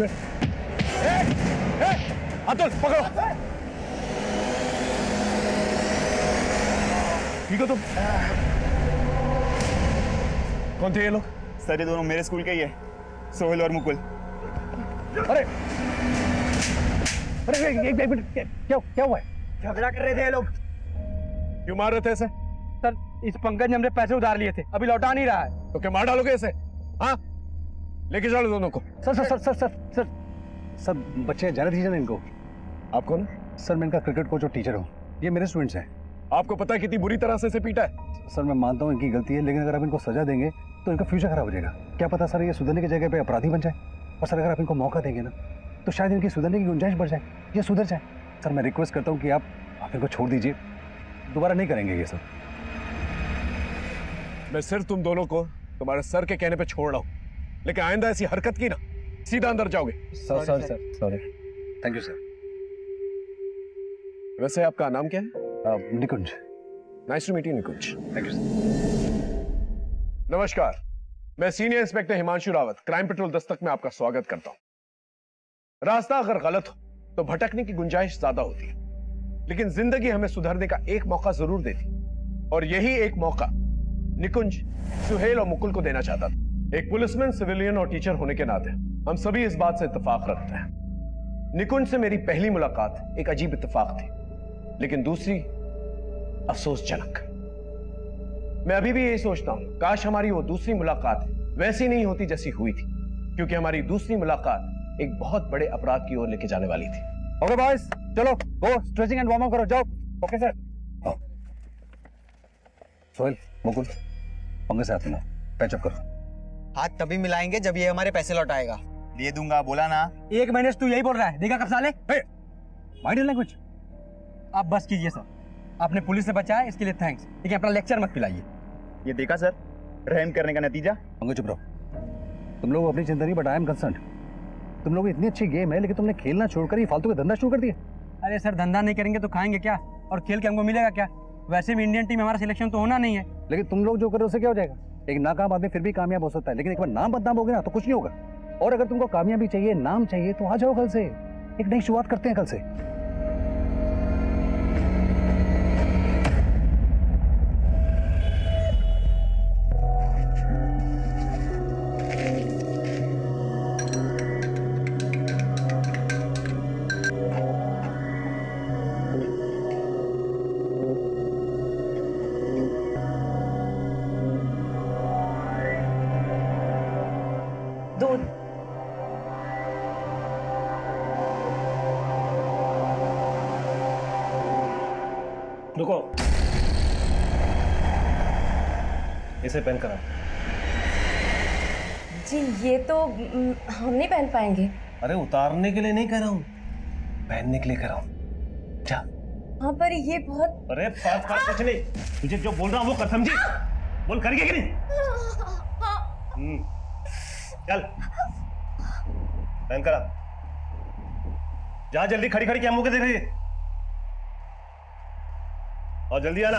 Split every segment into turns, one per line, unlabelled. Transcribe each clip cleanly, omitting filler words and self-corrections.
में। अतुल पकड़ो। ठीक हो तुम? कौन थे ये लोग?
सर ये दोनों मेरे स्कूल के ही है, सोहेल और मुकुल।
अरे अरे एक मिनट, क्या हुआ है?
झगड़ा कर रहे थे ये लोग।
क्यों मार रहे थे ऐसे?
सर इस पंकज ने हमने पैसे उधार लिए थे, अभी लौटा नहीं रहा है।
तो क्या मार डालोगे ऐसे? हाँ, लेके चलो दोनों को।
सर बच्चे जाने दीजिए ना इनको।
आप कौन?
सर मैं इनका क्रिकेट कोच और टीचर हूँ, ये मेरे स्टूडेंट्स हैं।
आपको पता है कितनी बुरी तरह से इसे पीटा है?
सर मैं मानता हूँ इनकी गलती है, लेकिन अगर आप इनको सजा देंगे तो इनका फ्यूचर खराब हो जाएगा। क्या पता सर ये सुधरने की जगह पे अपराधी बन जाए। और सर अगर आप इनको मौका देंगे ना तो शायद इनकी सुधरने की गुंजाइश बढ़ जाए, ये सुधर जाए। सर मैं रिक्वेस्ट करता हूँ कि आप इनको छोड़ दीजिए, दोबारा नहीं करेंगे ये सब।
मैं सिर्फ तुम दोनों को तुम्हारे सर के कहने पे छोड़ रहा हूँ, लेकिन आइंदा ऐसी हरकत की ना सीधा अंदर जाओगे।
Sir sorry. Thank you sir.
वैसे आपका नाम क्या है?
Nikunj.
Nice to meet you Nikunj.
Thank you sir.
नमस्कार, मैं senior inspector Himanshu Rawat, Crime Patrol Dastak में आपका स्वागत करता हूं। रास्ता अगर गलत हो तो भटकने की गुंजाइश ज्यादा होती है, लेकिन जिंदगी हमें सुधरने का एक मौका जरूर देती, और यही एक मौका निकुंज, सुहेल और मुकुल को देना चाहता था। एक पुलिसमैन, सिविलियन और टीचर होने के नाते हम सभी इस बात से इत्तेफाक रखते हैं। निकुंज से मेरी पहली मुलाकात एक अजीब इत्तेफाक थी, लेकिन दूसरी अफसोसजनक। मैं अभी भी यही सोचता हूं, काश हमारी वो दूसरी मुलाकात वैसी नहीं होती जैसी हुई थी, क्योंकि हमारी दूसरी मुलाकात एक बहुत बड़े अपराध की ओर लेके जाने वाली थी।
ओके बॉयज, चलो गो स्ट्रेचिंग एंड वार्म अप करो, जाओ। Okay sir. सोहेल, मुकुल, पंगे से हाथ मिलाओ, पैचअप करो।
हाथ तभी मिलाएंगे जब ये हमारे पैसे लौटाएगा।
दे दूंगा, बोला ना।
1 महीने से तू यही बोल रहा है, देखा कब साले?
Mind language.
आप बस कीजिए सर, आपने पुलिस से बचाया इसके लिए थैंक्स, लेकिन अपना लेक्चर मत पिलाइए।
ये देखा सर, रहम करने का नतीजा।
पंगे चुप रहो। तुम लोग अपनी चिंता नहीं, बट आई एम कंसर्न्ड। तुम लोग इतनी अच्छी गेम है, लेकिन तुमने खेलना छोड़कर ये फालतू का धंधा शुरू कर दिया।
अरे सर धंधा नहीं करेंगे तो खाएंगे क्या, और खेल के हमको मिलेगा क्या? वैसे भी इंडियन टीम में हमारा सिलेक्शन तो होना नहीं है।
लेकिन तुम लोग जो करो उससे क्या हो जाएगा? एक नाकाम आदमी फिर भी कामयाब हो सकता है, लेकिन एक बार नाम बदनाम हो गया ना तो कुछ नहीं होगा। और अगर तुमको कामयाबी चाहिए, नाम चाहिए, तो आ जाओ कल से, एक नई शुरुआत करते हैं कल से।
दूध।
रुको, इसे पहन कर आओ।
जी ये तो हम नहीं पहन पाएंगे।
अरे उतारने के लिए नहीं कह रहा हूँ, पहनने के लिए कह रहा हूँ। जा।
हाँ पर ये बहुत।
अरे पास पास कुछ नहीं, तुझे जो बोल रहा हूँ वो कर, समझी? बोल, करेंगे कि नहीं? चल पहन कर आ। जा जल्दी, खड़ी खड़ी क्या मुंह के देख रही है? और जल्दी आना।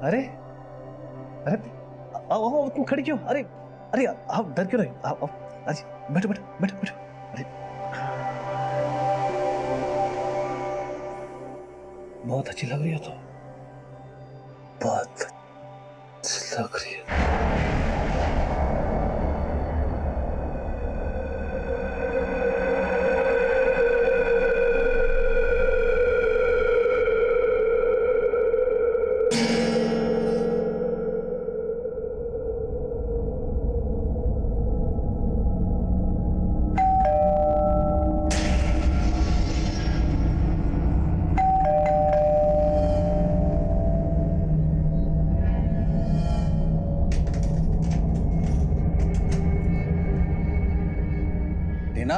अरे अरे आओ आओ, तुम खड़ी क्यों? अरे अरे आप डर क्यों रहे? आओ आओ, बैठो बैठो बैठो बैठो। अरे बहुत अच्छी लग रही हो, तो बहुत अच्छी लग रही है।
टीना,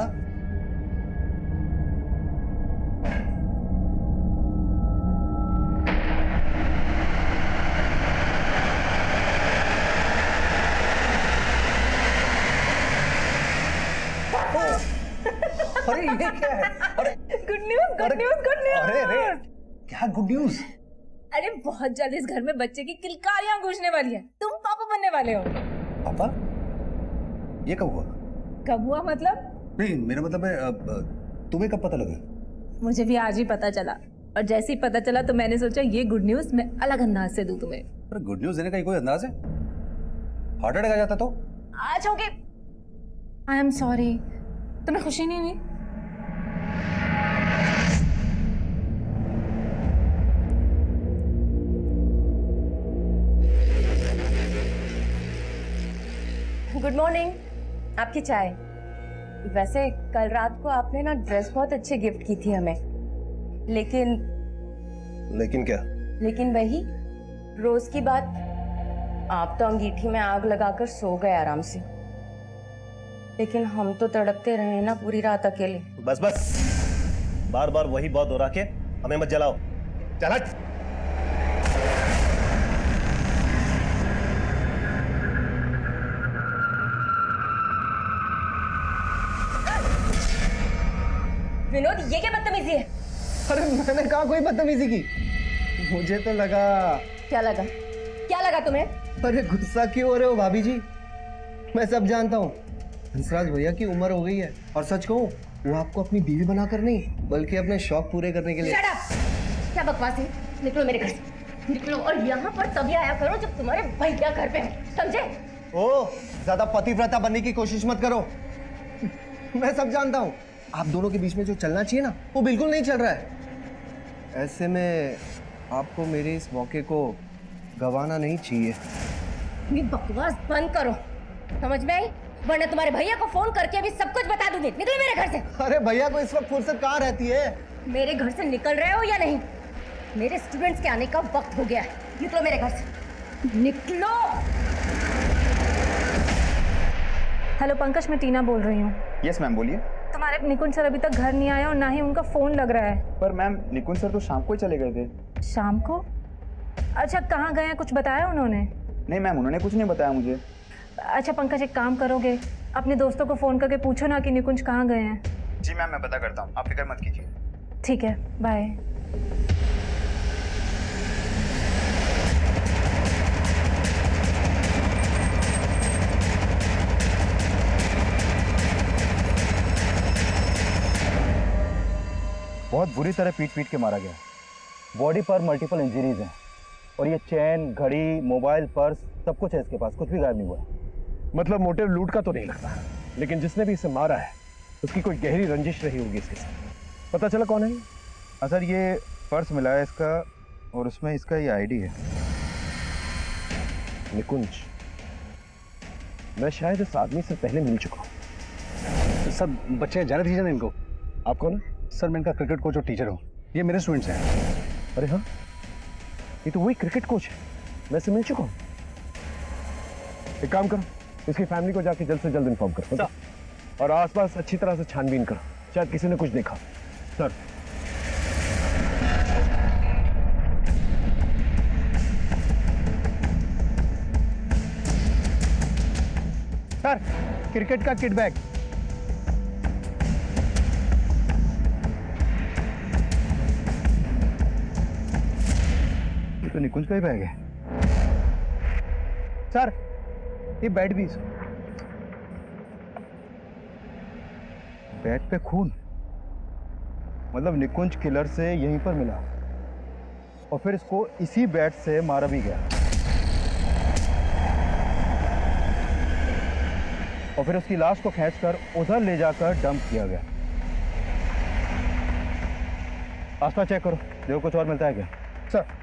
अरे ये क्या है? अरे
good news, good news, good
अरे अरे
न्यूज।
क्या गुड न्यूज?
अरे बहुत जल्द इस घर में बच्चे की किलकारियां गूंजने वाली है। तुम पापा बनने वाले हो।
पापा? ये कब हुआ?
कब हुआ मतलब?
नहीं मेरा मतलब है तुम्हें कब पता लगा?
मुझे भी आज ही पता चला, और जैसे ही पता चला तो मैंने सोचा ये गुड न्यूज मैं अलग अंदाज से दूं तुम्हें।
अरे गुड न्यूज देने का कोई अंदाज है? हार्ट अटैक आ जाता तो?
आज होगे। आई एम सॉरी, तुम्हें खुशी नहीं हुई? गुड मॉर्निंग, आपकी चाय। वैसे कल रात को आपने ना ड्रेस बहुत अच्छी गिफ्ट की थी हमें, लेकिन
क्या?
लेकिन वही रोज की बात। आप तो अंगीठी में आग लगाकर सो गए आराम से, लेकिन हम तो तड़पते रहे ना पूरी रात अकेले।
बस बस, बार बार वही बात दोहरा के हमें मत जलाओ। चल हट।
विनोद, ये क्या बदतमीजी है?
अरे मैंने कहा कोई बदतमीजी की? मुझे तो लगा।
क्या लगा? क्या लगा तुम्हें?
अरे गुस्सा क्यों हो रहे हो भाभी जी? मैं सब जानता हूँ। हंसराज भैया की उम्र हो गई है, और सच कहूँ वो आपको अपनी बीवी बनाकर नहीं बल्कि अपने शौक पूरे करने के लिए।
Shut up! क्या बकवास है? निकलो मेरे घर से, निकलो। और यहाँ पर तभी आया करो जब तुम्हारे भैया घर पे हैं, समझे?
ओ, ज्यादा पतिव्रता बनने की कोशिश मत करो। मैं सब जानता हूँ। आप दोनों के बीच में जो चलना चाहिए ना, वो बिल्कुल नहीं चल रहा है। ऐसे में आपको मेरे इस मौके को गंवाना नहीं चाहिए।
ये बकवास बंद करो, समझ में आई? वरना तुम्हारे भैया को फोन करके अभी सब कुछ बता दूंगी। निकलो मेरे घर से।
अरे भैया को इस वक्त फुर्सत कहाँ रहती है?
मेरे घर से निकल रहे हो या नहीं? मेरे स्टूडेंट्स के आने का वक्त हो गया है। निकलो मेरे घर से, निकलो। हेलो पंकज, मैं टीना बोल रही हूँ।
यस मैम, बोलिए।
तुम्हारे निकुंज सर अभी तक घर नहीं आए और ना ही उनका फोन लग रहा है।
पर मैम, निकुंज सर तो शाम को ही चले गए थे।
शाम को? अच्छा, कहाँ गए हैं, कुछ बताया उन्होंने?
नहीं मैम, उन्होंने कुछ नहीं बताया मुझे।
अच्छा पंकज, एक काम करोगे, अपने दोस्तों को फोन करके पूछो ना कि निकुंज कहाँ गए हैं।
जी मैम, मैं पता करता हूँ, आप फिक्र मत कीजिए।
ठीक है, बाय।
बहुत बुरी तरह पीट पीट के मारा गया। बॉडी पर मल्टीपल इंजरीज हैं, और ये चैन, घड़ी, मोबाइल, पर्स सब कुछ है इसके पास, कुछ भी गायब नहीं हुआ।
मतलब मोटिव लूट का तो नहीं लगता, लेकिन जिसने भी इसे मारा है उसकी कोई गहरी रंजिश रही होगी इसके साथ। पता चला कौन है?
हाँ सर, ये पर्स मिला है इसका, और उसमें इसका ये आईडी है।
निकुंज, मैं शायद इस आदमी से पहले मिल चुका हूँ।
सर बच्चे जाने दीजिए ना इनको।
आप कौन है?
सर मैं इनका क्रिकेट कोच और टीचर हूँ। ये मेरे स्टूडेंट्स हैं।
अरे हाँ, ये तो वही क्रिकेट कोच है, मैं इससे मिल चुका हूँ। एक काम करो, इसकी फैमिली को जाके जल्द से जल्द इन्फॉर्म करो, और आसपास अच्छी तरह से छानबीन करो, शायद किसी ने कुछ देखा। सर।
सर, क्रिकेट का किट बैग। ये तो निकुंज का ही बैग है। सर, ये बैट भी। बैट पे खून, मतलब निकुंज किलर से यहीं पर मिला, और फिर इसको इसी बैट से मारा भी गया, और फिर उसकी लाश को खींचकर उधर ले जाकर डंप किया गया। आसपास चेक करो, देखो कुछ और मिलता है क्या। सर।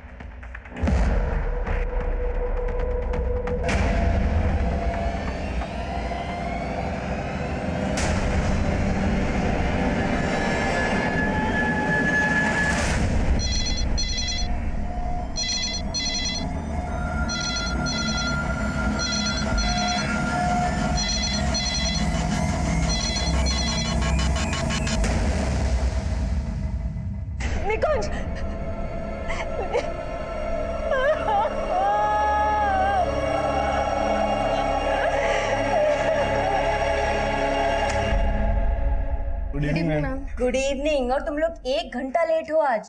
निकुंज, गुड इवनिंग। और तुम लोग 1 घंटा लेट हो आज।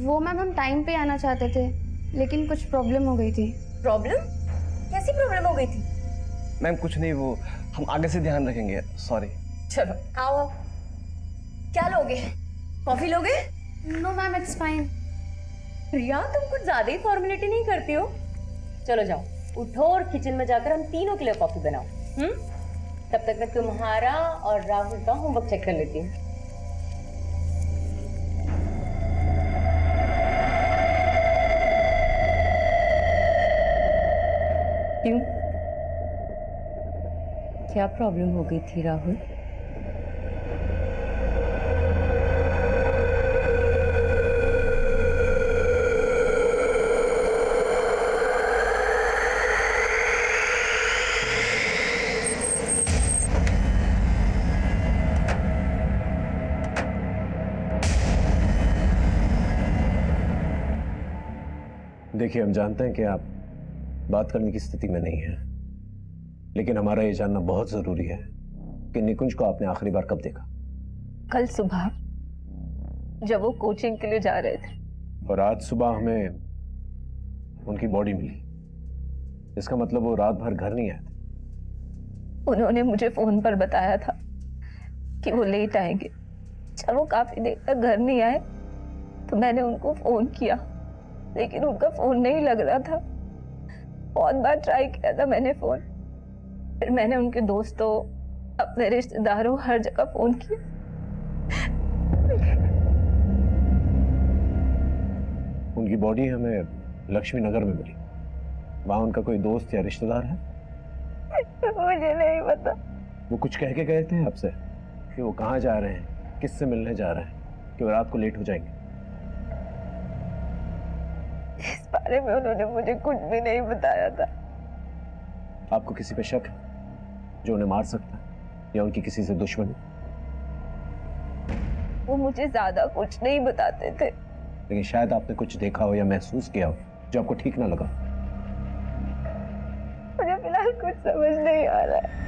वो मैम हम टाइम पे आना चाहते थे लेकिन कुछ प्रॉब्लम हो गई थी।
प्रॉब्लम? कैसी प्रॉब्लम हो गई थी?
मैम कुछ नहीं, वो हम आगे से ध्यान रखेंगे, सॉरी।
चलो आओ। क्या लोगे? कॉफी लोगे?
No ma'am it's fine.
Riya तुम कुछ ज्यादा ही फॉर्मेलिटी नहीं करती हो। चलो जाओ, उठो और किचन में जाकर हम तीनों के लिए कॉफी बनाओ। तब तक मैं तुम्हारा और राहुल का होमवर्क चेक कर लेती हूँ। क्यों? क्या प्रॉब्लम हो गई थी राहुल?
देखिए, हम जानते हैं कि आप बात करने की स्थिति में नहीं हैं, लेकिन हमारा ये जानना बहुत जरूरी है कि निकुंज को आपने आखिरी बार कब देखा?
कल सुबह जब वो कोचिंग के लिए जा रहे थे।
और आज सुबह हमें उनकी बॉडी मिली। इसका मतलब वो रात भर घर नहीं आए थे।
उन्होंने मुझे फोन पर बताया था कि वो लेट आएंगे। जब वो काफी देर तक घर नहीं आए तो मैंने उनको फोन किया, लेकिन उनका फोन नहीं लग रहा था। बहुत बार ट्राई किया था मैंने फोन, फिर मैंने उनके दोस्तों, अपने रिश्तेदारों, हर जगह फोन किया।
उनकी बॉडी हमें लक्ष्मी नगर में मिली। वहां उनका कोई दोस्त या रिश्तेदार है?
मुझे नहीं पता।
वो कुछ कह के गए थे आपसे कि वो कहाँ जा रहे हैं, किससे मिलने जा रहे हैं, कि वो रात को लेट हो जाएंगे?
इस बारे में उन्होंने मुझे कुछ भी नहीं बताया था।
आपको किसी पे शक है जो उन्हें मार सकता है, या उनकी किसी से दुश्मनी?
वो मुझे ज्यादा कुछ नहीं बताते थे।
लेकिन शायद आपने कुछ देखा हो या महसूस किया हो जो आपको ठीक ना लगा।
मुझे फिलहाल कुछ समझ नहीं आ रहा है।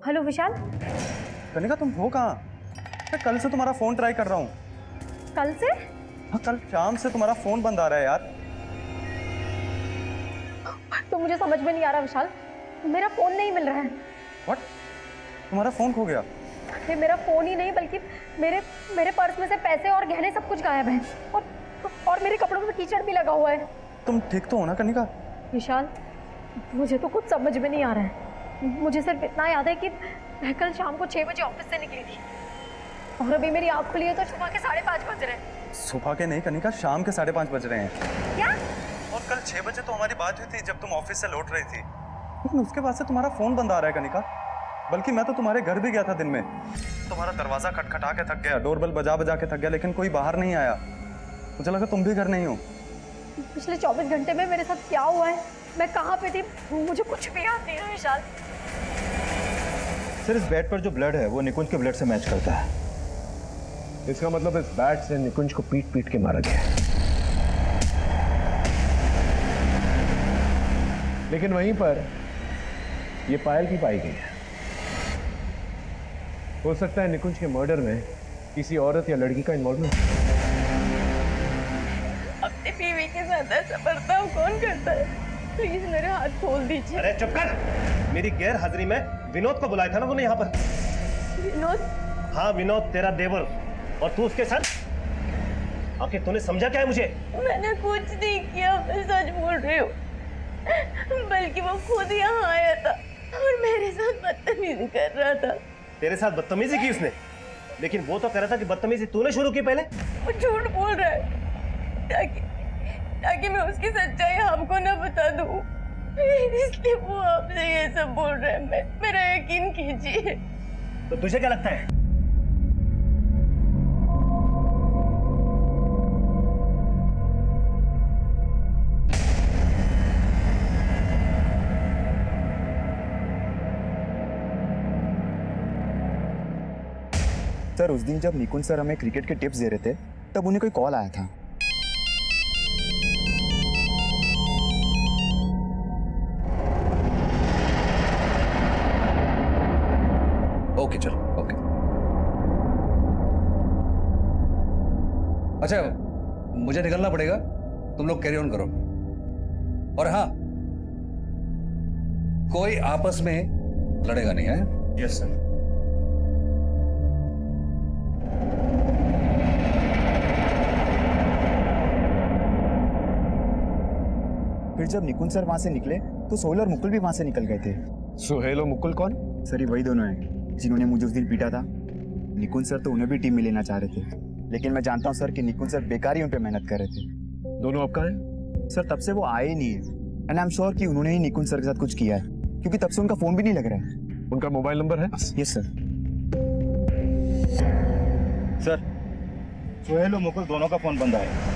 हेलो विशाल।
कनिका तुम हो कहाँ? मैं कल से तुम्हारा फोन ट्राई कर रहा हूँ।
कल से?
हाँ, कल शाम से तुम्हारा फोन बंद आ रहा है यार।
तो मुझे समझ में नहीं आ रहा विशाल, मेरा फोन नहीं मिल रहा है।
व्हाट? तुम्हारा फोन खो गया?
ये मेरा फोन ही नहीं बल्कि मेरे पर्स में से पैसे और गहने सब कुछ गायब हैं, और मेरे कपड़ों में कीचड़ भी लगा हुआ है।
तुम ठीक तो हो ना कनिका?
विशाल मुझे तो कुछ समझ में नहीं आ रहा है। मुझे सिर्फ इतना याद है कि मैं कल शाम को 6 बजे ऑफिस से निकली थी और अभी मेरी आँख खुली है तो सुबह के 5:30 बज रहे हैं।
सुबह के नहीं कनिका, शाम के 5:30 बज रहे हैं।
क्या?
और कल 6 बजे तो हमारी बात हुई थी जब तुम ऑफिस से लौट रही थी, लेकिन उसके बाद से तुम्हारा फोन बंद आ रहा है कनिका। बल्कि मैं तो तुम्हारे घर भी गया था दिन में, तुम्हारा दरवाजा खटखटा के थक गया, डोरबेल बजा बजा के थक गया, लेकिन कोई बाहर नहीं आया। मुझे लगा तुम भी घर नहीं हो।
पिछले 24 घंटे में मेरे साथ क्या हुआ है, मैं कहाँ पे थी, मुझे कुछ भी याद नहीं है विशाल।
सर, इस बेड पर जो ब्लड है वो निकुंज के ब्लड से मैच करता है।
इसका मतलब इस बैट से निकुंज को पीट पीट के मारा गया है। लेकिन वहीं पर ये पायल भी पाई गई है। हो सकता है निकुंज के मर्डर में किसी औरत या लड़की का इन्वॉल्वमेंट।
अपनी बीवी के साथ ऐसा बर्ताव कौन करता है? प्लीज मेरे हाथ खोल दीजिए।
अरे चुप कर! मेरी गैर हाजिरी में विनोद को बुलाया था ना तूने यहाँ पर?
विनोद?
हाँ, विनोद तेरा देवर, और तू उसके साथ? आखिर तूने समझा क्या है मुझे?
मैंने कुछ नहीं किया, मैं सच बोल रही हूँ। बल्कि वो खुद यहाँ आया था और मेरे साथ बदतमीजी कर रहा था।
तेरे साथ बदतमीजी की उसने, लेकिन वो तो कह रहा था कि बदतमीजी तूने शुरू की पहले।
वो झूठ बोल रहा है ताकि मैं उसकी सच्चाई आपको ना बता दूँ, इसलिए वो आपसे ये सब बोल रहा है। मेरा यकीन कीजिए।
तो तुझे क्या लगता है?
सर उस दिन जब निकुंज सर हमें क्रिकेट के टिप्स दे रहे थे तब उन्हें कोई कॉल आया था।
ओके चलो ओके। अच्छा मुझे निकलना पड़ेगा, तुम लोग कैरी ऑन करो। और हाँ, कोई आपस में लड़ेगा नहीं है?
Yes sir.
फिर जब निकुंज सर वहां से निकले तो सोहेल और मुकुल भी वहां से निकल गए थे।
सुहेल और मुकुल कौन?
सर ये वही दोनों हैं जिन्होंने मुझे उस दिन पीटा था। निकुंज सर तो उन्हें भी टीम में लेना चाह रहे थे, लेकिन मैं जानता हूँ सर कि निकुंज सर बेकार ही उन पे मेहनत कर रहे थे।
दोनों अब कहाँ हैं?
सर तब से वो आए ही नहीं है, एंड आई एम श्योर कि उन्होंने ही निकुंज सर के साथ कुछ किया है, क्योंकि तब से उनका फोन भी नहीं लग रहा है।
उनका मोबाइल नंबर है?
Yes sir.
सर सोहेल और मुकुल दोनों का फोन बंद है।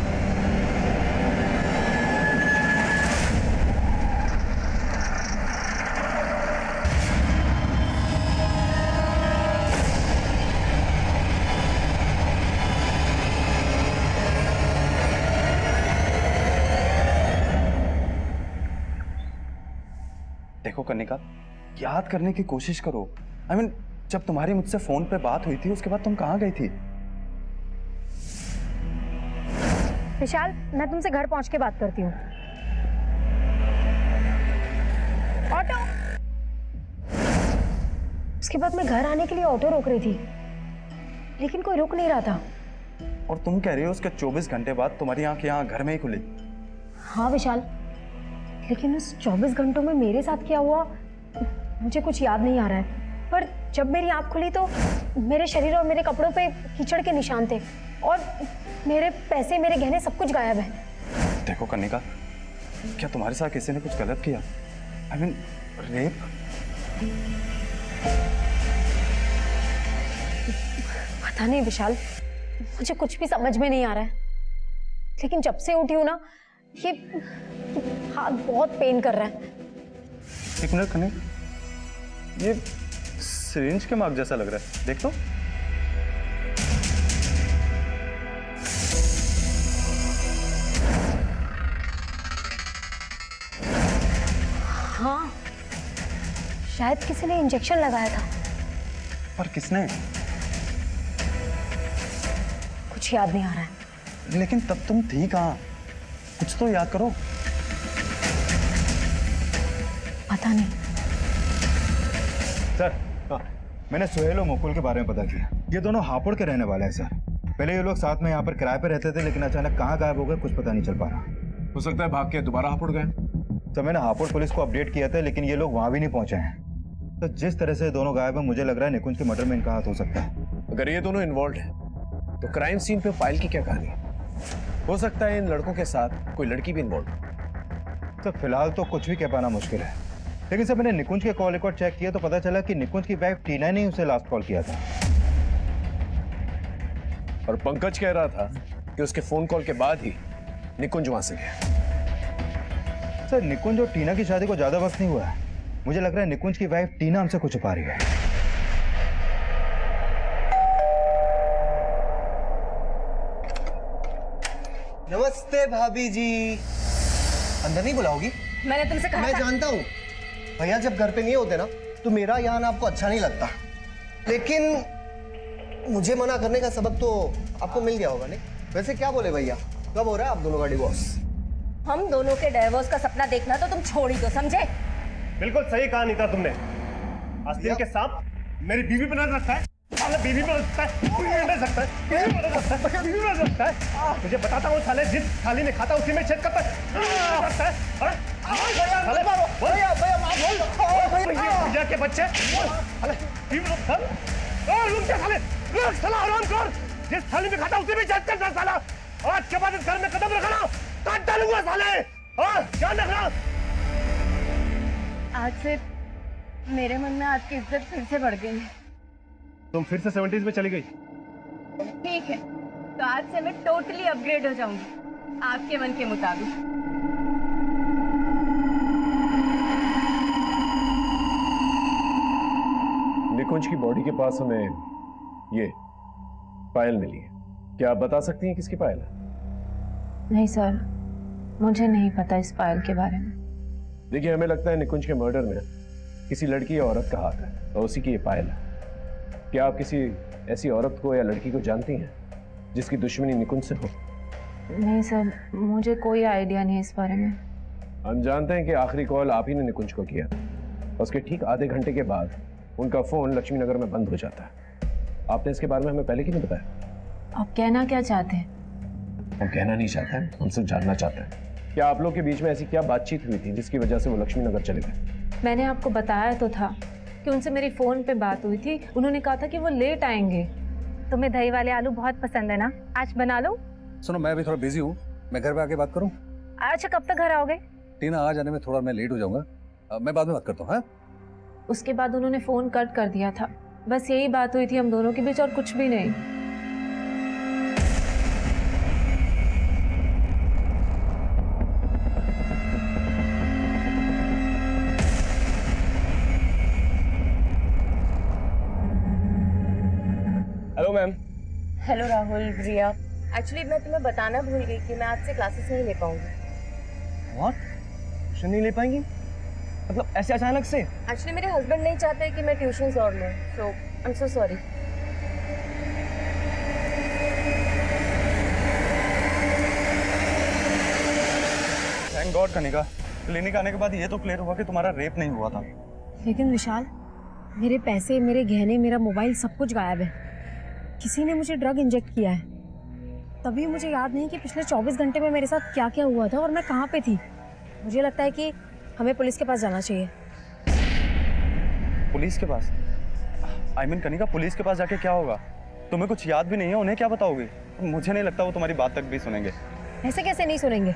देखो कनिका, याद करने की कोशिश करो। I mean, जब तुम्हारी मुझसे फोन पे बात हुई थी उसके बाद तुम कहाँ गई थी?
विशाल, मैं तुमसे घर पहुंच के बात करती हूँ। ऑटो। उसके बाद मैं घर आने के लिए ऑटो रोक रही थी, लेकिन कोई रुक नहीं रहा था।
और तुम कह रही हो उसके 24 घंटे बाद तुम्हारी आंख यहाँ घर में ही खुली?
हाँ विशाल, लेकिन उस 24 घंटों में मेरे साथ क्या हुआ मुझे कुछ याद नहीं आ रहा है। पर जब मेरी आंख खुली तो मेरे शरीर और मेरे कपड़ों पे कीचड़ के निशान थे और मेरे पैसे, मेरे गहने, सब कुछ गायब है।
देखो कनिका, क्या तुम्हारे साथ किसी ने कुछ गलत किया? I mean, rape?
पता नहीं विशाल, मुझे कुछ भी समझ में नहीं आ रहा है। लेकिन जब से उठी हूँ ना, ये हाथ बहुत पेन कर रहा है।
एक मिनट कनिक, ये सिरिंज के मार्क जैसा लग रहा है, देख तो।
हाँ, शायद किसी ने इंजेक्शन लगाया था।
पर किसने?
कुछ याद नहीं आ रहा है।
लेकिन तब तुम थी कहाँ? कुछ तो याद करो।
पता नहीं।
सर मैंने सोहेल और मुकुल के बारे में पता किया। ये दोनों हापुड़ के रहने वाले हैं सर। पहले ये लोग साथ में यहाँ पर किराए पे रहते थे, लेकिन अचानक कहाँ गायब हो गए कुछ पता नहीं चल पा रहा।
हो सकता है भाग के दोबारा हापुड़ गए।
तो मैंने हापुड़ पुलिस को अपडेट किया था, लेकिन ये लोग वहाँ भी नहीं पहुंचे हैं। तो जिस तरह से दोनों गायब हैं, मुझे लग रहा है निकुंज के मर्डर में इनका हाथ हो सकता है।
अगर ये दोनों इन्वॉल्व हैं, तो क्राइम सीन पे फाइल की क्या कहानी है? हो सकता है इन लड़कों के साथ कोई लड़की भी इन्वॉल्व है।
तो फिलहाल तो कुछ भी कह पाना मुश्किल है, लेकिन सर मैंने निकुंज के कॉल रिकॉर्ड चेक किया तो पता चला कि निकुंज की वाइफ टीना ने उसे लास्ट कॉल किया था।
और पंकज कह रहा था कि उसके फोन कॉल के बाद ही निकुंज वहां से गया।
सर निकुंज और टीना की शादी को ज्यादा वक्त नहीं हुआ है। मुझे लग रहा है निकुंज की वाइफ टीना हमसे कुछ छुपा रही है।
नमस्ते भाभी जी। अंदर नहीं बुलाओगी?
मैंने तुमसे कहा
मैं
था।
जानता हूँ भैया जब घर पे नहीं होते ना तो मेरा यहाँ आपको अच्छा नहीं लगता, लेकिन मुझे मना करने का सबक तो आपको मिल गया होगा नहीं? वैसे क्या बोले भैया, कब हो रहा है आप दोनों का डिवोर्स?
हम दोनों के डिवोर्स का सपना देखना तो तुम छोड़ ही दो, समझे?
बिल्कुल सही कहा नीता तुमने। आस्तीन के साथ मेरी बीवी पर नजर रखा है।
साले बीवी में सकता है, बीवी में सकता है, बीवी में सकता है, बीवी में सकता है। तुझे बताता हूँ साले, जिस थाली में खाता उसी में छेद करता है। भैया के बच्चे साला आराम कर, जिस थाली में खाता उसी में छेद करता साला। आज के बाद इस घर में कदम रखना काट डालूंगा साले। ध्यान रखना।
आज से मेरे मन में आपकी इज्जत फिर से बढ़ गई है।
तुम फिर से 70s में चली गई।
ठीक है, तो आज से मैं टोटली अपग्रेड हो जाऊंगी आपके मन के मुताबिक।
निकुंज की बॉडी के पास हमें ये पायल मिली है। क्या आप बता सकती हैं किसकी पायल है?
नहीं सर, मुझे नहीं पता इस पायल के बारे में।
देखिए, हमें लगता है निकुंज के मर्डर में किसी लड़की या औरत का हाथ है और उसी की ये पायल है। क्या आप किसी ऐसी औरत को या लड़की को जानती हैं जिसकी दुश्मनी निकुंज से हो?
नहीं सर, मुझे कोई आइडिया नहीं है इस बारे में।
हम जानते हैं कि आखिरी कॉल आप ही ने निकुंज को किया। उसके ठीक आधे घंटे के बाद उनका फोन लक्ष्मी नगर में बंद हो जाता है। आपने इसके बारे में हमें पहले क्यों नहीं बताया?
आप कहना क्या चाहते हैं?
हम कहना नहीं चाहते हैं, हम सिर्फ जानना चाहते हैं। क्या आप लोग के बीच में ऐसी क्या बातचीत हुई थी जिसकी वजह से वो लक्ष्मी नगर चले गए?
मैंने आपको बताया तो था कि उनसे मेरी फ़ोन पे बात हुई थी। उन्होंने कहा था कि वो लेट आएंगे।
तुम्हें दही वाले आलू बहुत पसंद है ना, आज बना लो।
सुनो, मैं अभी थोड़ा बिजी हूँ, मैं घर पे आके बात करूँ?
अच्छा, कब तक घर आओगे?
टीना, आ जाने में थोड़ा मैं लेट हो जाऊंगा, मैं बाद में बात करता हूँ। हाँ,
उसके बाद उन्होंने फ़ोन कट कर दिया था। बस यही बात हुई थी हम दोनों के बीच और कुछ भी नहीं।
Hello ma'am.
हेलो राहुल, रिया। एक्चुअली मैं तुम्हें बताना भूल गई कि मैं आज से क्लासेस नहीं ले पाऊंगी।
व्हाट? ट्यूशन नहीं ले पाएंगी? मतलब ऐसे अचानक से?
एक्चुअली मेरे हस्बैंड नहीं चाहते कि मैं ट्यूशंस और लूं, so I am so sorry.
Thank God Kanika, clinic आने के बाद ये तो क्लियर हुआ कि तुम्हारा रेप नहीं हुआ था।
लेकिन विशाल, मेरे पैसे, मेरे गहने, मेरा मोबाइल सब कुछ गायब है। किसी ने मुझे ड्रग इंजेक्ट किया है। तभी मुझे याद नहीं कि पिछले 24 घंटे में मेरे साथ क्या क्या हुआ था और मैं कहाँ पे थी। मुझे लगता है कि हमें पुलिस के पास जाना चाहिए।
पुलिस के पास? आई मीन कनिका, पुलिस के पास जाके क्या होगा? तुम्हें कुछ याद भी नहीं है, उन्हें क्या बताओगे? मुझे नहीं लगता वो तुम्हारी बात तक भी सुनेंगे।
ऐसे कैसे नहीं सुनेंगे?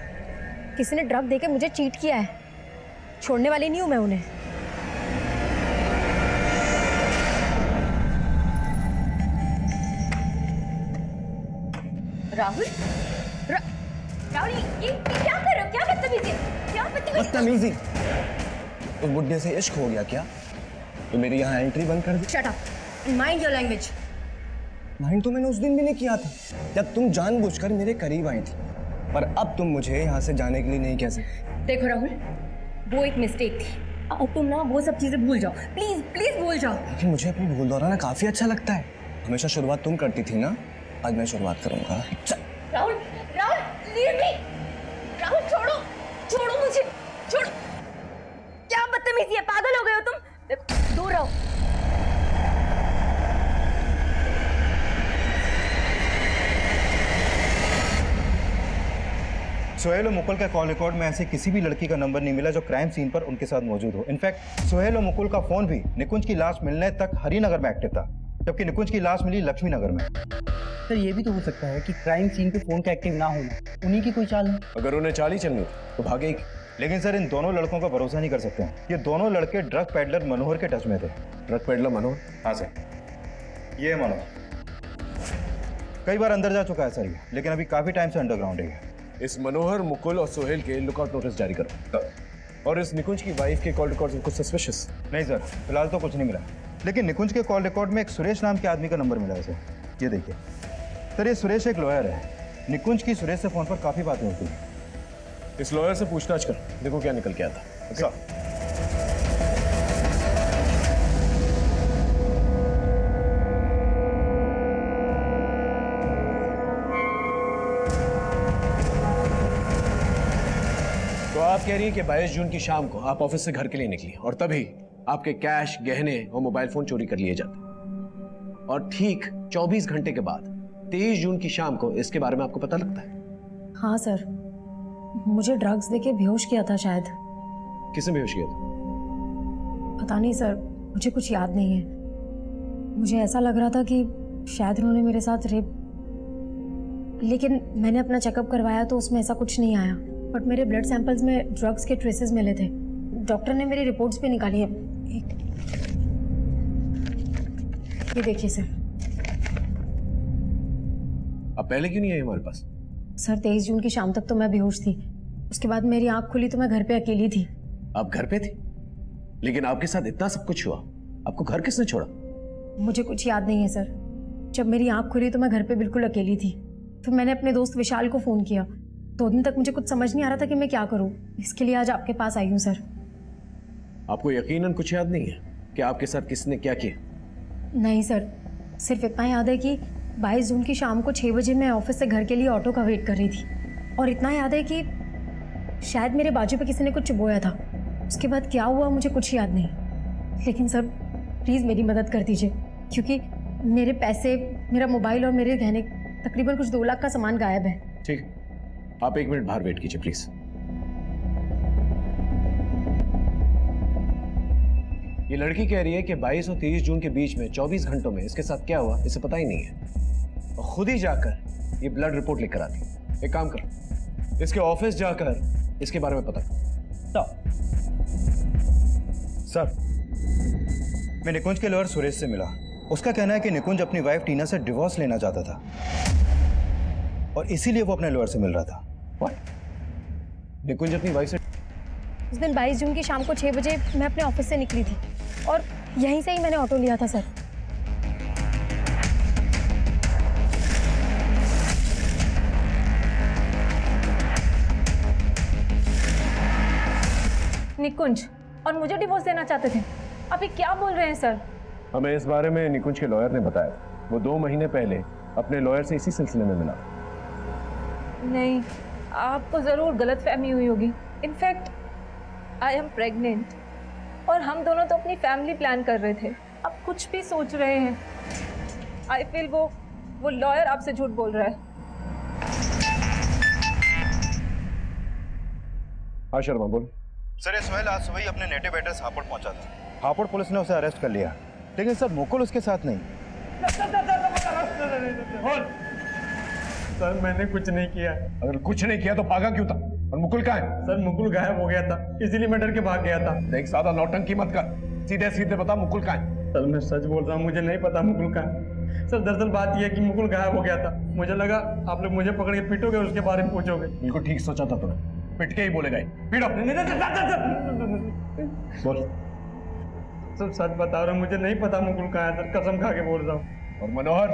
किसी ने ड्रग देके मुझे चीट किया है, छोड़ने वाली नहीं हूँ मैं उन्हें।
राहुल, राहुल, ये क्या कर रहे हो? क्या बदतमीजी? क्या बदतमीजी?
बदतमीजी? उस बुड्ढे से इश्क हो गया क्या? तो मेरी यहाँ एंट्री बंद कर दी।
Shut up, mind your language.
Mind तो मैंने उस दिन भी नहीं किया था जब तुम जानबूझकर मेरे करीब आई थी, पर अब तुम मुझे यहाँ से जाने के लिए नहीं कह सकते।
देखो राहुल, वो एक मिस्टेक थी। अब तुम ना वो सब चीजें भूल जाओ, प्लीज प्लीज भूल जाओ।
लेकिन मुझे अपनी भूल दोहराना काफी अच्छा लगता है। हमेशा शुरुआत तुम करती थी ना, आज मैं शुरुआत करूंगा।
Rahul, Rahul, leave me. राहुल, छोड़ो, छोड़ो मुझे, छोड़ो। क्या बदतमीजी है? पागल हो गए हो तुम? देखो, दूर रहो।
सोहेल और मुकुल का कॉल रिकॉर्ड में ऐसे किसी भी लड़की का नंबर नहीं मिला जो क्राइम सीन पर उनके साथ मौजूद हो। इनफैक्ट सोहेल और मुकुल का फोन भी निकुंज की लाश मिलने तक हरिनगर में एक्टिव था, जबकि निकुंज की लाश मिली लक्ष्मी नगर में।
सर, ये भी तो हो सकता है कि क्राइम सीन पे फोन का एक्टिव ना होना उन्हीं की कोई चाल है।
अगर उन्हें चाल ही चलनी तो भागे।
लेकिन सर, इन दोनों लड़कों का भरोसा नहीं कर सकते हैं। ये दोनों लड़के ड्रग पेडलर मनोहर के टच में थे।
ड्रग पेडलर मनोहर?
हाँ सर, ये मनोहर कई बार अंदर जा चुका है सर ये, लेकिन अभी काफी टाइम से अंडरग्राउंड है।
इस मनोहर, मुकुल और सोहेल के लुकआउट नोटिस जारी करो। और इस निकुंज की वाइफ के कॉल रिकॉर्ड्स में कुछ सस्पिशियस?
नहीं सर, फिलहाल तो कुछ नहीं मिला, लेकिन निकुंज के कॉल रिकॉर्ड में एक सुरेश नाम के आदमी का नंबर मिला है सर। ये देखिए सर, ये सुरेश एक लॉयर है। निकुंज की सुरेश से फोन पर काफी बातें होती हैं।
इस लॉयर से पूछताछ कर, देखो क्या निकल के आता।
सर,
तो आप कह रही हैं कि 22 जून की शाम को आप ऑफिस से घर के लिए निकली और तभी आपके कैश, गहने और मोबाइल फोन चोरी कर लिए जाते। और ठीक 24 घंटे के बाद 23 जून की शाम को इसके बारे में आपको पता लगता है।
हाँ सर, मुझे ड्रग्स देके बेहोश किया था शायद।
किसने बेहोश किया था?
पता नहीं सर, मुझे कुछ याद नहीं है। मुझे ऐसा लग रहा था कि शायद उन्होंने मेरे साथ रेप, लेकिन मैंने अपना चेकअप करवाया तो उसमें ऐसा कुछ नहीं आया। बट मेरे ब्लड सैंपल्स में ड्रग्स के ट्रेसेस मिले थे। डॉक्टर ने मेरी रिपोर्ट्स भी निकाली है। ये देखिए सर।
अब पहले क्यों नहीं आई हमारे पास?
सर 23 जून की शाम तक तो मैं बेहोश थी। उसके बाद मेरी आंख खुली तो मैं घर पे अकेली थी।
आप घर पे थी, लेकिन आपके साथ इतना सब कुछ हुआ, आपको घर किसने छोड़ा?
मुझे कुछ याद नहीं है सर। जब मेरी आंख खुली तो मैं घर पे बिल्कुल अकेली थी। फिर मैंने अपने दोस्त विशाल को फ़ोन किया। 2 दिन तक मुझे कुछ समझ नहीं आ रहा था कि मैं क्या करूं। इसके लिए आज आपके पास आई हूं सर।
आपको यकीनन कुछ याद नहीं है कि आपके साथ किसने क्या किया?
नहीं सर, सिर्फ इतना याद है कि 22 जून की शाम को 6 बजे मैं ऑफिस से घर के लिए ऑटो का वेट कर रही थी। और इतना याद है कि शायद मेरे बाजू पे किसी ने कुछ चुभोया था। उसके बाद क्या हुआ मुझे कुछ याद नहीं। लेकिन सर प्लीज़ मेरी मदद कर दीजिए, क्योंकि मेरे पैसे, मेरा मोबाइल और मेरे गहने, तकरीबन कुछ 2 लाख का सामान गायब है।
ठीक है, आप 1 मिनट बाहर वेट कीजिए प्लीज। ये लड़की कह रही है कि 22 और 23 जून के बीच में 24 घंटों में इसके साथ क्या हुआ इसे पता ही नहीं है, और खुद ही जाकर ये ब्लड रिपोर्ट लेकर आती। एक काम कर, इसके ऑफिस जाकर इसके बारे में पता कर।
सर, मैं निकुंज के लॉयर सुरेश से मिला। उसका कहना है कि निकुंज अपनी वाइफ टीना से डिवोर्स लेना चाहता था और इसीलिए वो अपने लॉयर से मिल रहा था।
निकुंज अपनी वाइफ से?
उस दिन 22 जून की शाम को 6 बजे मैं अपने ऑफिस से निकली थी और यहीं से ही मैंने ऑटो लिया था सर।
निकुंज और मुझे डिवोर्स देना चाहते थे। आप ये क्या बोल रहे हैं सर?
हमें इस बारे में निकुंज के लॉयर ने बताया। वो 2 महीने पहले अपने लॉयर से इसी सिलसिले में मिला।
नहीं, आपको जरूर गलतफहमी हुई होगी। इनफैक्ट आई एम प्रेग्नेंट और हम दोनों तो अपनी फैमिली प्लान कर रहे थे। आप कुछ भी सोच रहे हैं। आई फील वो लॉयर आपसे झूठ बोल रहा है।
हाँ शर्मा बोल।
सर, ये सोहेल आज सुबह ही अपने नेटिव एड्रेस हापुड़ पहुंचा था। हापुड़ पुलिस ने उसे अरेस्ट कर लिया, लेकिन सर मुकुल उसके साथ नहीं।
सर मैंने कुछ नहीं किया।
अगर कुछ नहीं किया तो भागा क्यों था? और मुकुल कहाँ है?
सर मुकुल गायब हो गया था, इसीलिए मैं डर के भाग गया था।
देख, ज्यादा नौटंकी मत कर, सीधे सीधे बता मुकुल कहाँ है?
सर मैं सच बोल रहा हूँ, मुझे नहीं पता मुकुल कहाँ है। सर दरअसल बात यह है कि मुकुल गायब हो गया था। मुझे लगा आप लोग मुझे पकड़ के पीटोगे और उसके बारे में पूछोगे।
बिल्कुल ठीक सोचा था तूने, पिट के ही बोलेगा। पीटो। बोल।
सर सच बता रहा हूँ, मुझे नहीं पता मुकुल कहाँ है सर, कसम खा के बोल रहा हूँ।
और मनोहर,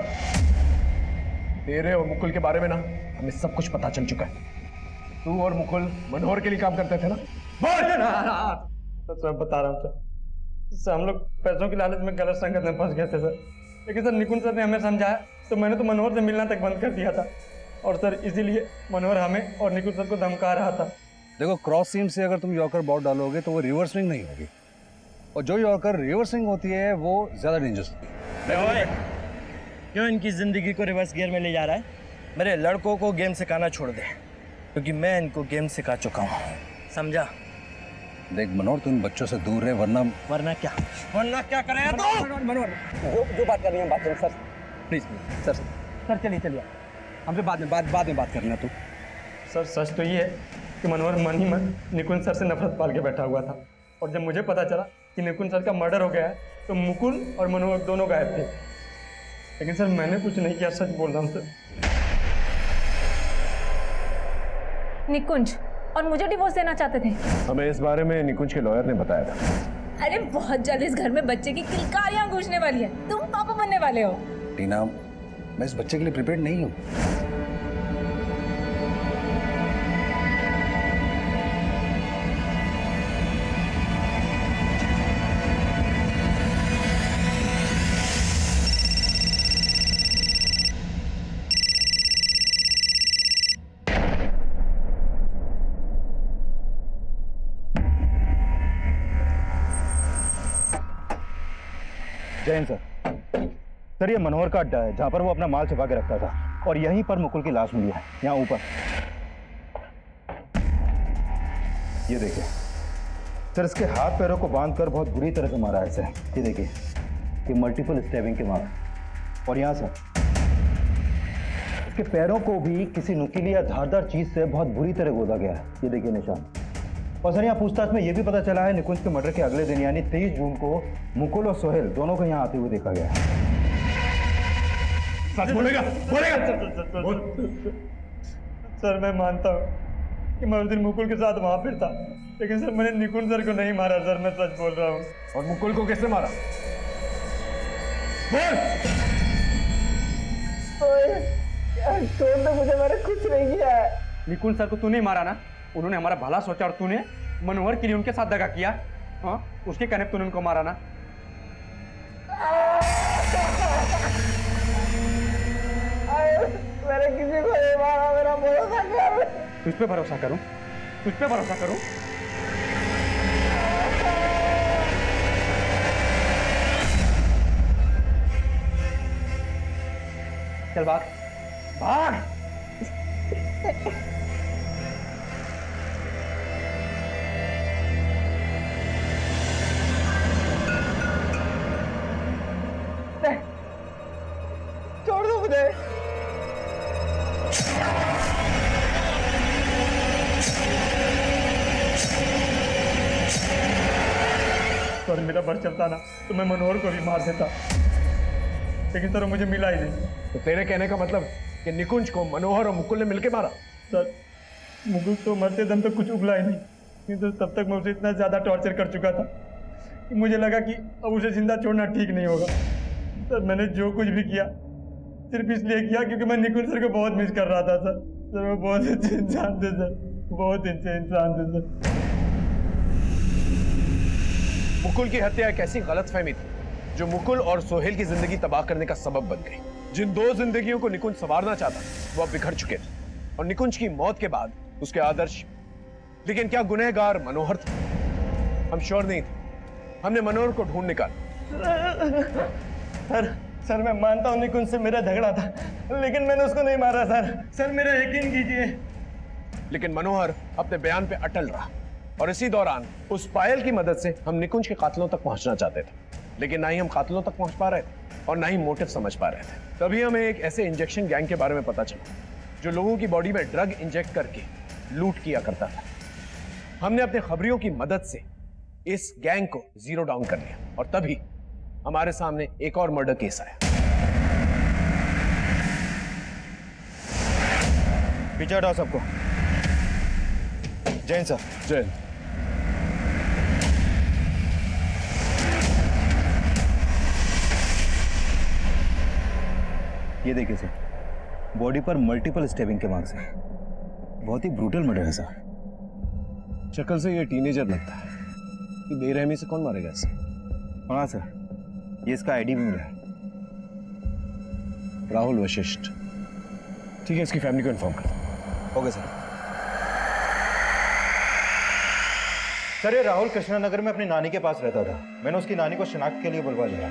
तेरे और मुकुल के बारे में ना हमें सब कुछ पता चल चुका है। तू और मुकुल मनोहर के लिए काम करते थे ना?
सर बता रहा हूँ सर, हम लोग पैसों की लालच में गलत संगत में फंस गए थे सर। लेकिन सर निकुंज सर ने हमें समझाया तो मैंने तो मनोहर से मिलना तक बंद कर दिया था। और सर इसीलिए मनोहर हमें और निकुंज सर को धमका रहा था।
देखो, क्रॉस सीम से अगर तुम यॉर्कर बॉल डालोगे तो वो रिवर्स स्विंग नहीं होगी, और जो यॉर्कर रिवर्स स्विंग होती है वो ज़्यादा डेंजरस होती है।
क्यों इनकी ज़िंदगी को रिवर्स गियर में ले जा रहा है? मेरे लड़कों को गेम सिखाना छोड़ दे, क्योंकि मैं इनको गेम सिखा चुका हूँ, समझा?
देख मनोहर, तुम बच्चों से दूर रहे, वरना
क्या करेगा तू?
मनोहर जो बात कर रही है बात करें सर, प्लीज सर। सर चलिए हमसे बाद में बात करना तू। सर सच तो ये है कि मनोहर मन ही मन निकुंज सर से नफरत पाल के बैठा हुआ था, और जब मुझे पता चला कि निकुंज सर का मर्डर हो गया है तो मुकुल और मनोहर दोनों गायब थे। लेकिन सर मैंने कुछ नहीं किया, सच बोल रहा हूँ सर।
निकुंज और मुझे डिवोर्स देना चाहते थे।
हमें इस बारे में निकुंज के लॉयर ने बताया था।
अरे बहुत जल्द इस घर में बच्चे की किलकारियां गूंजने वाली है। तुम पापा बनने वाले हो।
टीना, मैं इस बच्चे के लिए प्रिपेयर्ड नहीं हूँ।
जय हिंद सर। सर ये मनोहर का अड्डा है जहाँ पर वो अपना माल छुपा के रखता था, और यहीं पर मुकुल की लाश मिली है, यहाँ ऊपर। ये देखिए सर, इसके हाथ पैरों को बांधकर बहुत बुरी तरह से मारा है इसे। ये देखिए, ये मल्टीपल स्टैबिंग के मार्क। और यहाँ सर इसके पैरों को भी किसी नुकीली या धारदार चीज से बहुत बुरी तरह गोदा गया है। ये देखिए निशान। और सर यहाँ पूछताछ में यह भी पता चला है निकुंज के मर्डर के अगले दिन यानी 23 जून को मुकुल और सोहेल दोनों को यहाँ आते हुए देखा गया है।
सच बोलेगा?
सर मैं मानता हूँ कि मैं उस दिन मुकुल के साथ वहां पर था, लेकिन सर मैंने निकुंज सर को नहीं मारा सर, मैं सच बोल रहा हूँ।
और मुकुल को किसने मारा? बोल।
तो मुझे मैंने कुछ नहीं किया है। निकुंज सर को तूने मारा ना, उन्होंने हमारा भला सोचा और तूने मनोहर के लिए उनके साथ दगा किया। हाँ, उसके कहने पे तूने उनको मारा ना। मैंने किसी को नहीं मारा, मेरा भरोसा कर। तुझ पे भरोसा करूं? तुझ पे भरोसा करूं? चल भाग भाग। छोड़ दो मुझे। सर मेरा बस चलता ना तो मैं मनोहर को भी मार देता, लेकिन सर मुझे मिला ही नहीं।
तो तेरे कहने का मतलब कि निकुंज को मनोहर और मुकुल ने मिलकर मारा?
सर मुकुल तो मरते दम तक कुछ उगला ही नहीं, लेकिन तब तक मैं उसे इतना ज़्यादा टॉर्चर कर चुका था कि मुझे लगा कि अब उसे जिंदा छोड़ना ठीक नहीं होगा। सर मैंने जो कुछ भी किया सिर्फ इसलिए किया क्योंकि मैं निकुंज सर को बहुत मिस कर रहा था। सर वो बहुत अच्छे इंसान थे सर, बहुत अच्छे इंसान थे सर।
मुकुल की हत्या एक ऐसी गलतफहमी थी जो मुकुल और सोहेल की जिंदगी तबाह करने का सबब बन गई। जिन दो जिंदगियों को निकुंज संवारना चाहता वो अब बिखर चुके थे, और निकुंज की मौत के बाद उसके आदर्श। लेकिन क्या गुनहगार मनोहर था? हम श्योर नहीं थे। हमने मनोहर को ढूंढ निकाला।
सर मैं मानता हूँ निकुंज से मेरा झगड़ा था, लेकिन मैंने उसको नहीं मारा सर। सर मेरा यकीन कीजिए।
लेकिन मनोहर अपने बयान पे अटल रहा, और इसी दौरान उस पायल की मदद से हम निकुंज के कातिलों तक पहुंचना चाहते थे, लेकिन ना ही हम कातिलों तक पहुंच पा रहे थे और ना ही मोटिव समझ पा रहे थे। तभी हमें एक ऐसे इंजेक्शन गैंग के बारे में पता चला जो लोगों की बॉडी में ड्रग इंजेक्ट करके लूट किया करता था। हमने अपने खबरियों की मदद से इस गैंग को जीरो डाउन कर लिया, और तभी हमारे सामने एक और मर्डर केस आया।
पीछे हटाओ सबको। जैन सर।
जैन।
ये देखिए सर, बॉडी पर मल्टीपल स्टेबिंग के मार्क्स हैं। बहुत ही ब्रूटल मर्डर है सर।
शक्ल से ये टीनेजर लगता है कि बेरहमी से कौन मारेगा इसे?
हाँ सर, ये इसका आईडी भी मिला है।
राहुल वशिष्ठ। ठीक है, इसकी फैमिली को इन्फॉर्म कर।
Okay sir. सर ये राहुल कृष्णानगर में अपनी नानी के पास रहता था। मैंने उसकी नानी को शिनाख्त के लिए बुलवा लिया।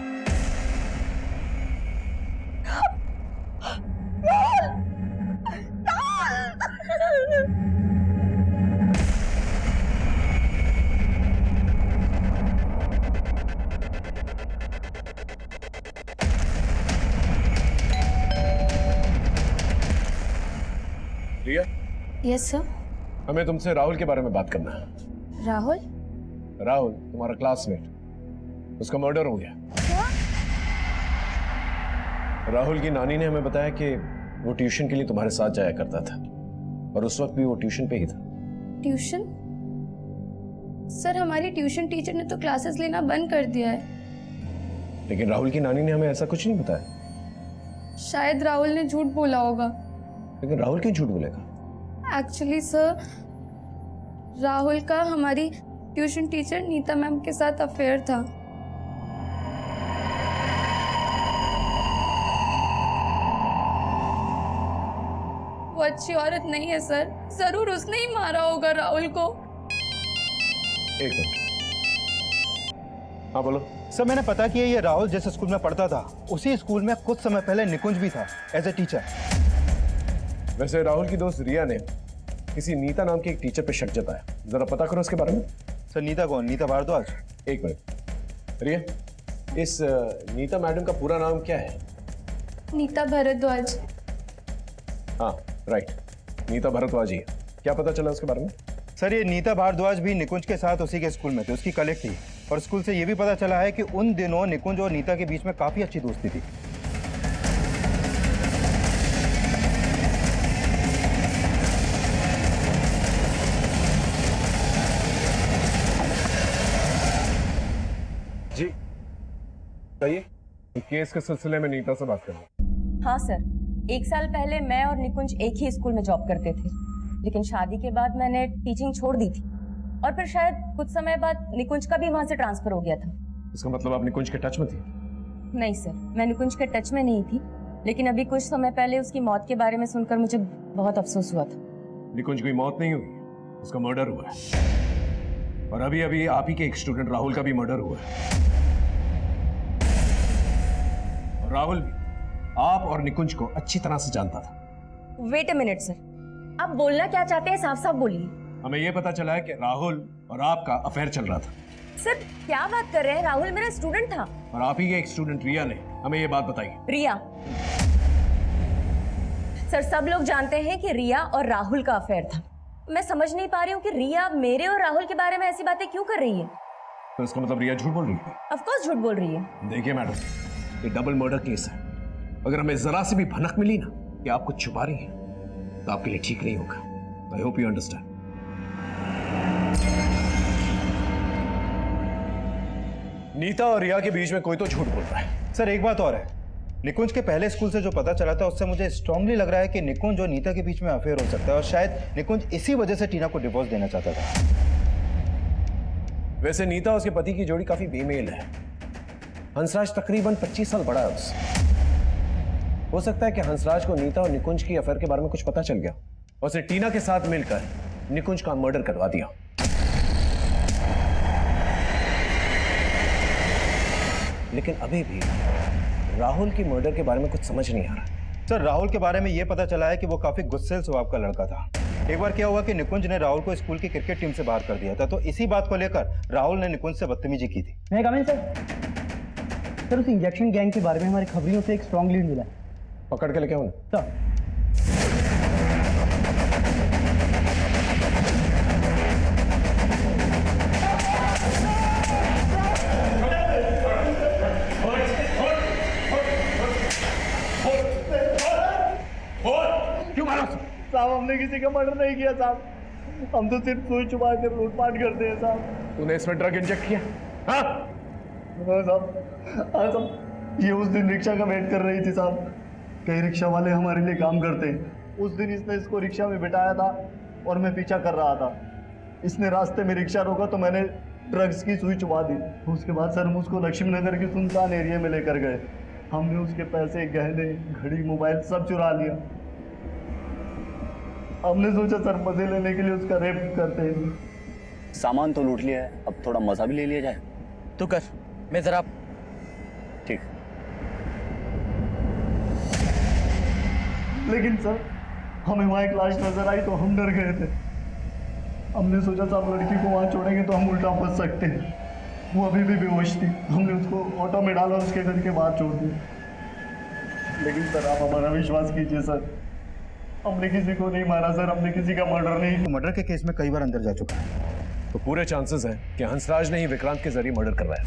रिया?
Yes sir.
हमें तुमसे राहुल के बारे में बात करना है।
राहुल?
राहुल तुम्हारा क्लासमेट, उसका मर्डर हो गया।
क्या?
राहुल की नानी ने हमें बताया कि वो ट्यूशन के लिए तुम्हारे साथ जाया करता था, और उस वक्त भी वो ट्यूशन पे ही था।
ट्यूशन? सर हमारी ट्यूशन टीचर ने तो क्लासेस लेना बंद कर दिया है।
लेकिन राहुल की नानी ने हमें ऐसा कुछ नहीं बताया।
शायद राहुल ने झूठ बोला होगा।
लेकिन राहुल क्यों झूठ बोलेगा?
एक्चुअली सर, राहुल का हमारी ट्यूशन टीचर नीता मैम के साथ अफेयर था। वो अच्छी औरत नहीं है सर, जरूर उसने ही मारा होगा राहुल को।
एक मिनट। हाँ बोलो।
सर मैंने पता किया ये राहुल जिस स्कूल में पढ़ता था उसी स्कूल में कुछ समय पहले निकुंज भी था एज ए टीचर।
वैसे राहुल की दोस्त रिया ने किसी नीता नाम की एक टीचर पे शक जताया, जरा पता करो उसके बारे में।
सर नीता कौन? नीता भारद्वाज?
एक मिनट रिया, इस नीता मैडम का पूरा नाम क्या है?
नीता भारद्वाज।
हाँ राइट, नीता भारद्वाज ही है। क्या पता चला उसके बारे में?
सर ये नीता भारद्वाज भी निकुंज के साथ उसी के स्कूल में थे, उसकी कलीग थी। और स्कूल से ये भी पता चला है कि उन दिनों निकुंज और नीता के बीच में काफी अच्छी दोस्ती थी।
जी कहिए, केस के सिलसिले में नीता से बात करना।
हाँ सर, 1 साल पहले मैं और निकुंज एक ही स्कूल में जॉब करते थे, लेकिन शादी के बाद मैंने टीचिंग छोड़ दी थी और फिर शायद कुछ समय बाद निकुंज का भी वहां से ट्रांसफर हो गया था।
इसका मतलब आप निकुंज के टच में थी?
नहीं सर, मैं निकुंज के टच में नहीं थी, लेकिन अभी कुछ समय पहले उसकी मौत के बारे में सुनकर मुझे बहुत अफसोस हुआ था।
निकुंज की मौत नहीं हुई, उसका मर्डर हुआ है। और अभी अभी आप ही के एक स्टूडेंट राहुल का भी मर्डर हुआ है। और राहुल भी आप और निकुंज को अच्छी तरह से जानता था।
वेट अ मिनट सर, आप बोलना क्या चाहते हैं साफ साफ बोलिए।
हमें यह पता चला है कि राहुल और आपका अफेयर चल रहा था।
सर क्या बात कर रहे हैं, राहुल मेरा स्टूडेंट था।
और आप ही के एक स्टूडेंट रिया ने हमें यह बात बताई।
रिया? सर सब लोग जानते हैं कि रिया और राहुल का अफेयर था। मैं समझ नहीं पा रही हूँ कि रिया मेरे और राहुल के बारे में ऐसी बातें क्यों कर रही है।
तो इसका मतलब रिया झूठ बोल रही है?
ऑफ कोर्स झूठ बोल रही है।
देखिए मैडम, ये डबल मर्डर केस है। अगर हमें जरा सी भी भनक मिली ना कि आप कुछ छुपा रही हैं तो आपके लिए ठीक नहीं होगा। I hope you understand. Nita और रिया के बीच में कोई तो झूठ बोल रहा है।
सर एक बात और है, निकुंज के पहले स्कूल से जो पता चला था उससे मुझे स्ट्रांगली लग रहा है कि निकुंज और नीता के बीच में अफेयर हो सकता है और शायद निकुंज इसी वजह से टीना को डिवोर्स देना चाहता था।
वैसे नीता और उसके पति की जोड़ी काफी बेमेल है। हंसराज तकरीबन 25 साल बड़ा है उससे। हो सकता है कि हंसराज को नीता और निकुंज की अफेयर के बारे में कुछ पता चल गया और उसे टीना के साथ मिलकर निकुंज का मर्डर करवा दिया। लेकिन अभी भी राहुल की मर्डर के बारे में कुछ समझ नहीं आ रहा।
सर राहुल के बारे में यह पता चला है कि वो काफी गुस्सेल स्वभाव का लड़का था। एक बार क्या हुआ कि निकुंज ने राहुल को स्कूल की क्रिकेट टीम से बाहर कर दिया था, तो इसी बात को लेकर राहुल ने निकुंज से बदतमीजी की थी।
मैं कमेंट सर उस इंजेक्शन गैंग के बारे में हमारी खबरियों से एक स्ट्रॉन्ग लीड मिला है।
पकड़ के लेके आओ ना। क्यों मारा?
साहब हमने किसी का मर्डर नहीं किया साहब, हम तो सिर्फ सुई छुपा कर लूटपाट करते हैं साहब।
तूने इसमें ड्रग इंजेक्ट किया? हाँ
साहब, ये उस दिन रिक्शा का वेट कर रही थी साहब। कई रिक्शा वाले हमारे लिए काम करते हैं। उस दिन इसने इसको रिक्शा में बिठाया था और मैं पीछा कर रहा था। इसने रास्ते में रिक्शा रोका तो मैंने ड्रग्स की सुई चुबा दी। उसके बाद सर हम उसको लक्ष्मी नगर के सुनसान एरिया में लेकर गए। हमने उसके पैसे, गहने, घड़ी, मोबाइल सब चुरा लिया। हमने सोचा सर मजे लेने के लिए उसका रेप करते हैं।
सामान तो लूट लिया है, अब थोड़ा मजा भी ले लिया जाए। तू कर, मैं जरा। ठीक।
लेकिन सर हमें वहाँ एक लाश नजर आई तो हम डर गए थे। हमने सोचा साहब लड़की को वहाँ छोड़ेंगे तो हम उल्टा फंस सकते हैं। वो अभी भी बेहोश थी। हमने उसको ऑटो में डाला और उसके घर के बाहर छोड़ दिया। लेकिन सर आप हमारा विश्वास कीजिए सर, हमने किसी को नहीं मारा सर, हमने किसी का मर्डर नहीं।
तो मर्डर के केस में कई बार अंदर जा चुका है,
तो पूरे चांसेस हैं कि हंसराज ने ही विक्रांत के जरिए मर्डर करवाया।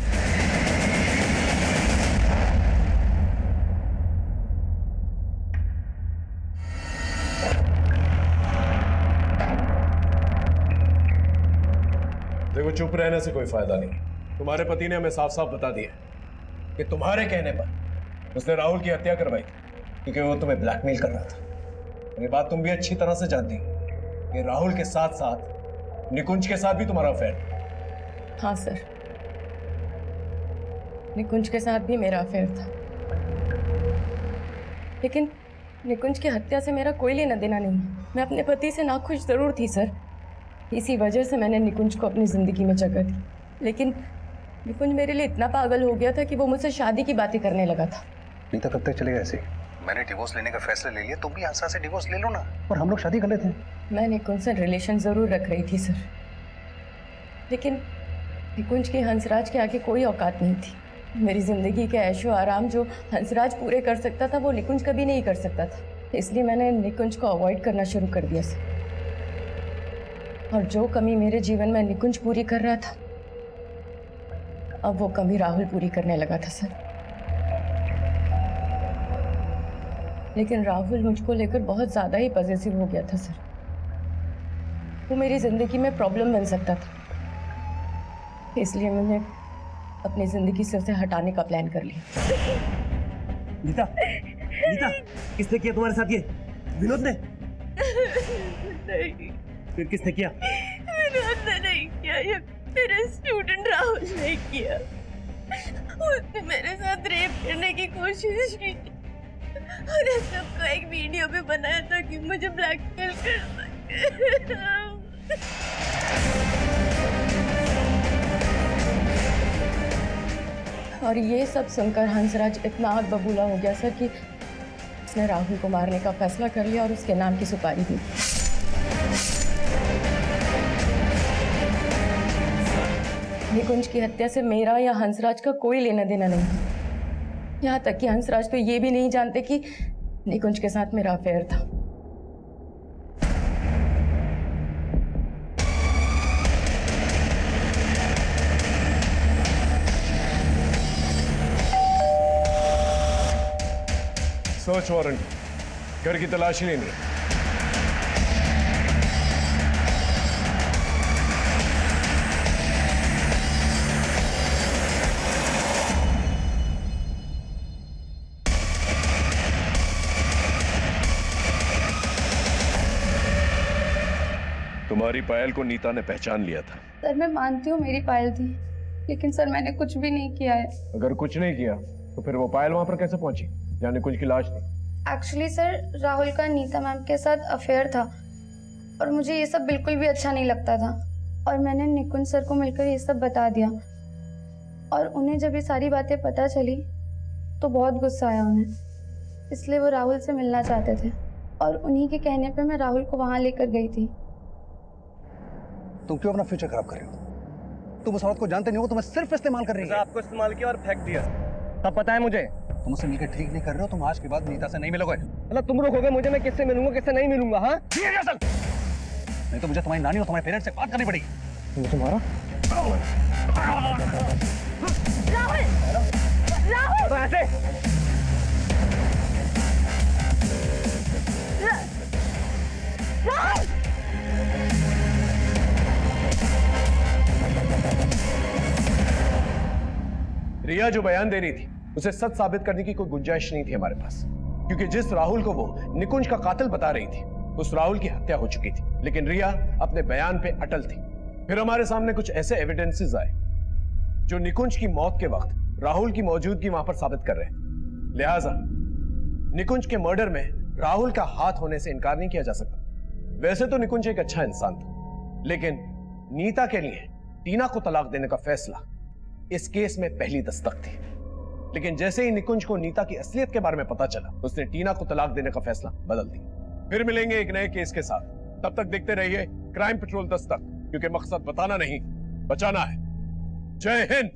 देखो चुप रहने से कोई फायदा नहीं। तुम्हारे पति ने हमें साफ साफ बता दिया कि तुम्हारे कहने पर उसने राहुल की हत्या करवाई क्योंकि वो तुम्हें ब्लैकमेल कर रहा था। ये बात तुम भी अच्छी तरह से जानती हो कि राहुल के साथ साथ निकुंज के साथ भी तुम्हारा अफेयर।
हाँ सर, निकुंज के साथ भी मेरा अफेयर था, लेकिन निकुंज की हत्या से मेरा कोई लेना देना नहीं। मैं अपने पति से नाखुश जरूर थी सर, इसी वजह से मैंने निकुंज को अपनी ज़िंदगी में जगह दी। लेकिन निकुंज मेरे लिए इतना पागल हो गया था कि वो मुझसे शादी की बातें करने लगा था।
नीता कब तक चलेगा ऐसे?
मैंने डिवोर्स लेने का फैसला ले लिया, तुम भी हंसा से डिवोर्स ले लो ना।
और हम लोग शादी कर लेते हैं।
मैं निकुंज से रिलेशन जरूर रख रही थी सर, लेकिन निकुंज के हंसराज के आगे कोई औकात नहीं थी। मेरी जिंदगी के ऐशो आराम जो हंसराज पूरे कर सकता था वो निकुंज कभी नहीं कर सकता था। इसलिए मैंने निकुंज को अवॉइड करना शुरू कर दिया सर। और जो कमी मेरे जीवन में निकुंज पूरी कर रहा था, अब वो कमी राहुल पूरी करने लगा था सर। लेकिन राहुल मुझको लेकर बहुत ज्यादा ही पॉजिटिव हो गया था सर। वो मेरी जिंदगी में प्रॉब्लम बन सकता था, इसलिए मैंने अपनी जिंदगी से उसे हटाने का प्लान कर लिया।
नीता, नीता, किसने किया तुम्हारे साथ ये? विनोद ने?
नहीं,
फिर किसने किया?
विनोद ने नहीं किया, ये मेरा स्टूडेंट राहुल ने किया। उसने मेरे साथ रेप करने की कोशिश की और इस सबको एक वीडियो में बनाया था कि मुझे ब्लैकमेल कर सके। और ये सब सुनकर हंसराज इतना आग बबूला हो गया सर कि उसने राहुल को मारने का फैसला कर लिया और उसके नाम की सुपारी दी। निकुंज की हत्या से मेरा या हंसराज का कोई लेना देना नहीं है। यहाँ तक कि हंसराज तो ये भी नहीं जानते कि निकुंज के साथ मेरा अफेयर था।
सर्च वारंट, घर की तलाशी लेनी है। तुम्हारी पायल को नीता ने पहचान लिया था।
सर मैं मानती हूँ मेरी पायल थी, लेकिन सर मैंने कुछ भी नहीं किया है।
अगर कुछ नहीं किया तो फिर वो पायल वहां पर कैसे पहुंची जहाँ निकुंज की लाश थी?
एक्चुअली सर राहुल का नीता मैम के साथ अफेयर था और मुझे ये सब बिल्कुल भी अच्छा नहीं लगता था और मैंने निकुंज सर को मिलकर ये सब बता दिया और उन्हें जब ये सारी बातें पता चली तो बहुत गुस्सा आया उन्हें, इसलिए वो राहुल से मिलना चाहते थे और उन्हीं के कहने पे मैं राहुल को वहाँ लेकर गई थी।
तुम क्यों अपना फ्यूचर खराब कर रहे हो? तुम उस औरत को जानते नहीं हो, तुम्हें सिर्फ इस्तेमाल कर रही है।
आपको इस्तेमाल किया और फेंक दिया, सब पता है मुझे।
तुम उससे मिलकर ठीक नहीं कर रहे हो, तुम आज के बाद नीता से नहीं मिलोगे।
मतलब तुम रोकोगे मुझे, मैं किससे मिलूंगा किससे नहीं मिलूंगा? हाँ
नहीं तो मुझे तुम्हारी नानी और तुम्हारे पेरेंट्स से बात करनी पड़ेगी।
तुम्हारा
राहुल!
ऐसे
राहुल!
रिया जो बयान दे रही थी उसे सच साबित करने की कोई गुंजाइश नहीं थी हमारे पास, क्योंकि जिस राहुल को वो निकुंज का कातिल बता रही थी उस राहुल की हत्या हो चुकी थी, लेकिन रिया अपने बयान पे अटल थी। फिर हमारे सामने कुछ ऐसे एविडेंसेस आए जो निकुंज की मौत के वक्त राहुल की मौजूदगी वहां पर साबित कर रहे हैं। लिहाजा निकुंज के मर्डर में राहुल का हाथ होने से इनकार नहीं किया जा सकता। वैसे तो निकुंज एक अच्छा इंसान था, लेकिन नीता के लिए टीना को तलाक देने का फैसला इस केस में पहली दस्तक थी। लेकिन जैसे ही निकुंज को नीता की असलियत के बारे में पता चला, उसने टीना को तलाक देने का फैसला बदल दिया। फिर मिलेंगे एक नए केस के साथ, तब तक देखते रहिए क्राइम पेट्रोल दस्तक, क्योंकि मकसद बताना नहीं बचाना है। जय हिंद।